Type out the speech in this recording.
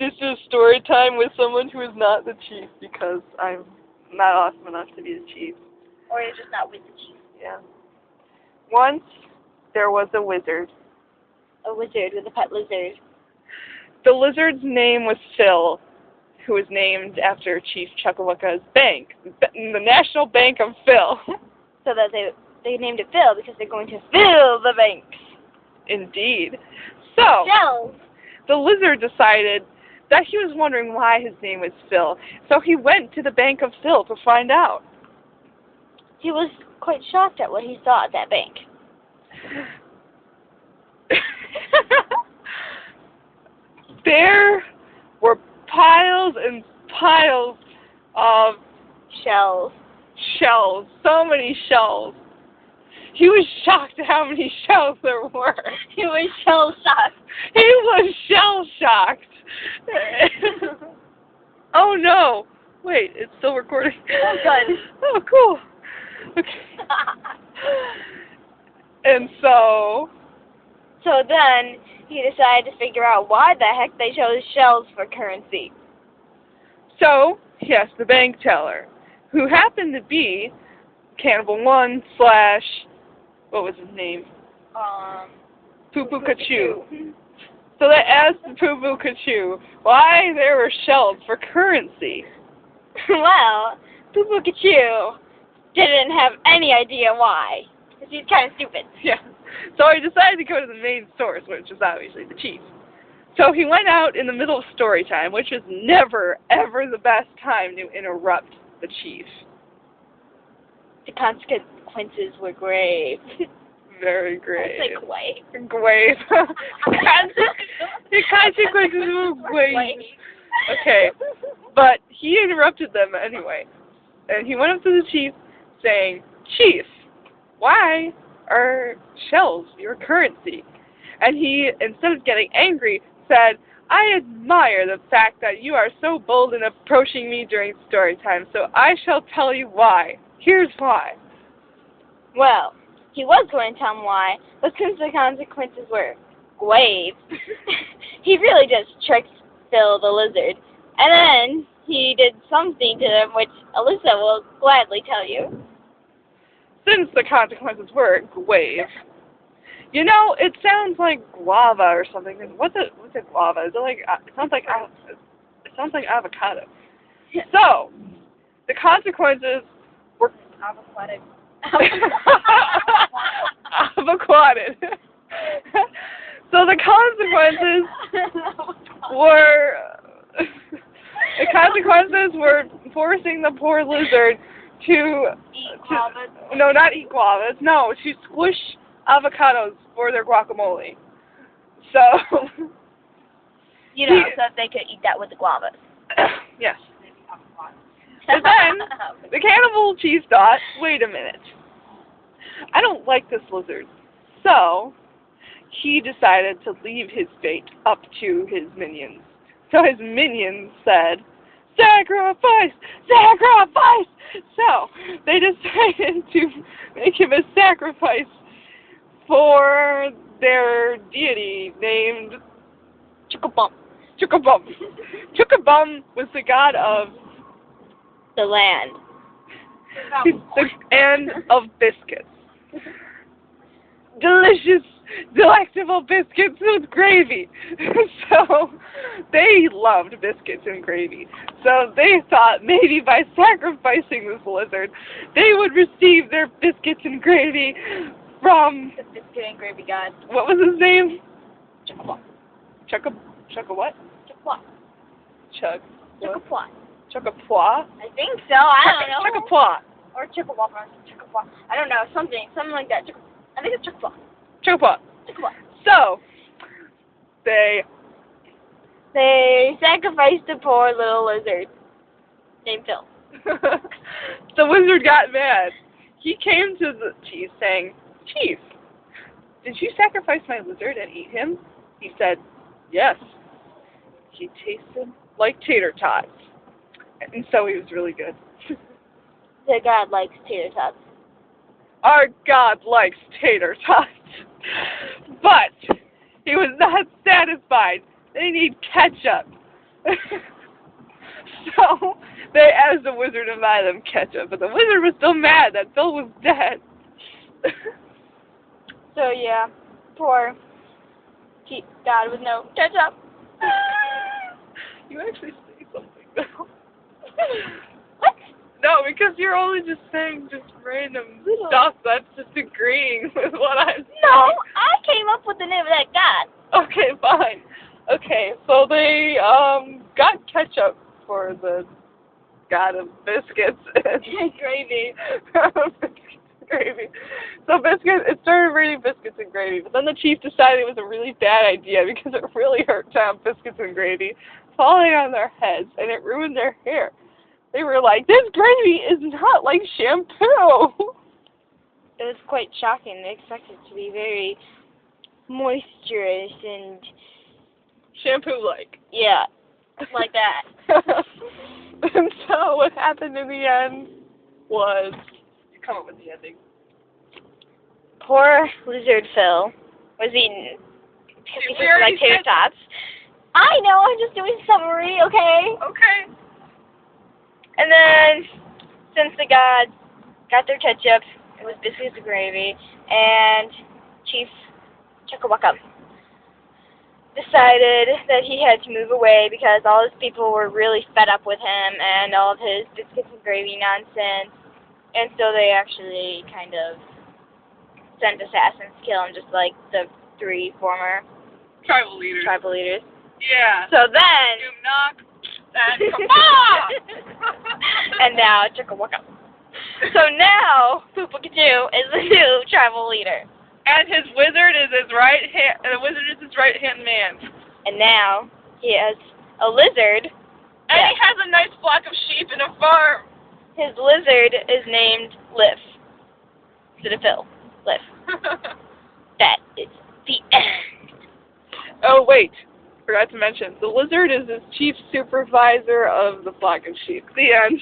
This is story time with someone who is not the chief because I'm not awesome enough to be the chief. Or you're just not with the chief. Yeah. Once there was a wizard. A wizard with a pet lizard. The lizard's name was Phil, who was named after Chief Chukawuka's bank, the National Bank of Phil. So that they named it Phil because they're going to fill the banks. Indeed. So, Shells. the lizard decided that he was wondering why his name was Phil, so he went to the Bank of Phil to find out. He was quite shocked at what he saw at that bank. There were piles and piles of Shells. shells, so many shells. He was shocked at how many shells there were. He was shell-shocked. He was shell-shocked. Oh no! Wait, it's still recording. Oh, good. Oh, cool. Okay. And so then he decided to figure out why the heck they chose shells for currency. So he asked the bank teller, who happened to be Cannibal 1 / what was his name? Poo-Poo Kachu. So they asked the Poo-Poo Kachu why there were shells for currency. Well, Poo-Poo Kachu didn't have any idea why. Because he's kind of stupid. Yeah. So he decided to go to the main source, which is obviously the chief. So he went out in the middle of story time, which is never, ever the best time to interrupt the chief. The consequences were grave. Very grave. It's like grave. Grave. The consequences were grave. Okay. But he interrupted them anyway. And he went up to the chief saying, "Chief, why are shells your currency?" And he, instead of getting angry, said, "I admire the fact that you are so bold in approaching me during story time, so I shall tell you why. Here's why." Well, he was going to tell him why, but since the consequences were grave, he really just tricked Phil the lizard. And then he did something to them which Alyssa will gladly tell you. Since the consequences were grave. You know, it sounds like guava or something. What's a guava? Is it like it sounds like avocado. So the consequences were Avocado. avocado. So the consequences were forcing the poor lizard to no, not eat guavas. No, to squish avocados for their guacamole. So so that they could eat that with the guavas. Yes. But then the cannibal chief thought, wait a minute, I don't like this lizard. So he decided to leave his fate up to his minions. So his minions said, "Sacrifice! Sacrifice!" So they decided to make him a sacrifice for their deity named Chukabum. Chukabum. Chukabum was the god of The land. and of biscuits. Delicious, delectable biscuits with gravy. So they loved biscuits and gravy. So they thought maybe by sacrificing this lizard, they would receive their biscuits and gravy from The biscuit and gravy god. what was his name? Chukabum. Chugga what? Chukwa. Chug. Chukapwa. Chugapwa? I think so. I don't know. Chugapwa. Or Chukwa. Chukwa. I don't know. Something like that. I think it's Chukwa. Chugapwa. Chukwa. So they sacrificed the poor little lizard named Phil. the wizard got mad. He came to the chief saying, "Chief, did you sacrifice my lizard and eat him?" He said, "Yes. He tasted like tater tots." And so he was really good. The god likes tater tots. Our God likes tater tots. But he was not satisfied. They need ketchup. So they asked the wizard to buy them ketchup, but the wizard was still mad that Phil was dead. So yeah, poor God with no ketchup. You actually say something though. What? No, because you're only just saying just random stuff that's just agreeing with what I'm saying. No, I came up with the name of that God. Okay, fine. Okay, so they got ketchup for the god of biscuits and Gravy. biscuits and gravy. So it started raining biscuits and gravy, but then the chief decided it was a really bad idea because it really hurt to have biscuits and gravy falling on their heads, and it ruined their hair. They were like, this gravy is not like shampoo. It was quite shocking. They expected it to be very moisturous and Shampoo-like. yeah, like that. And so what happened in the end was, you come up with the ending. Poor lizard Phil was eaten because he was like tater tots. I know, I'm just doing summary, okay? Okay. And then, since the gods got their ketchup, it was biscuits and gravy, and Chief Chukawuka decided that he had to move away because all his people were really fed up with him and all of his biscuits and gravy nonsense, and so they actually kind of sent assassins to kill him, just like the 3 former Tribal leaders. Yeah. So then... You knock and come on! And now, Chukawuka. So now, Pikachu is the new tribal leader. And his wizard is his right hand. And the wizard is his right hand man. And now he has a lizard. And he has a nice flock of sheep in a farm. His lizard is named Liv. Instead of Phil. Liv. That is the end. Oh wait, forgot to mention the lizard is his chief supervisor of the flock of sheep. The end.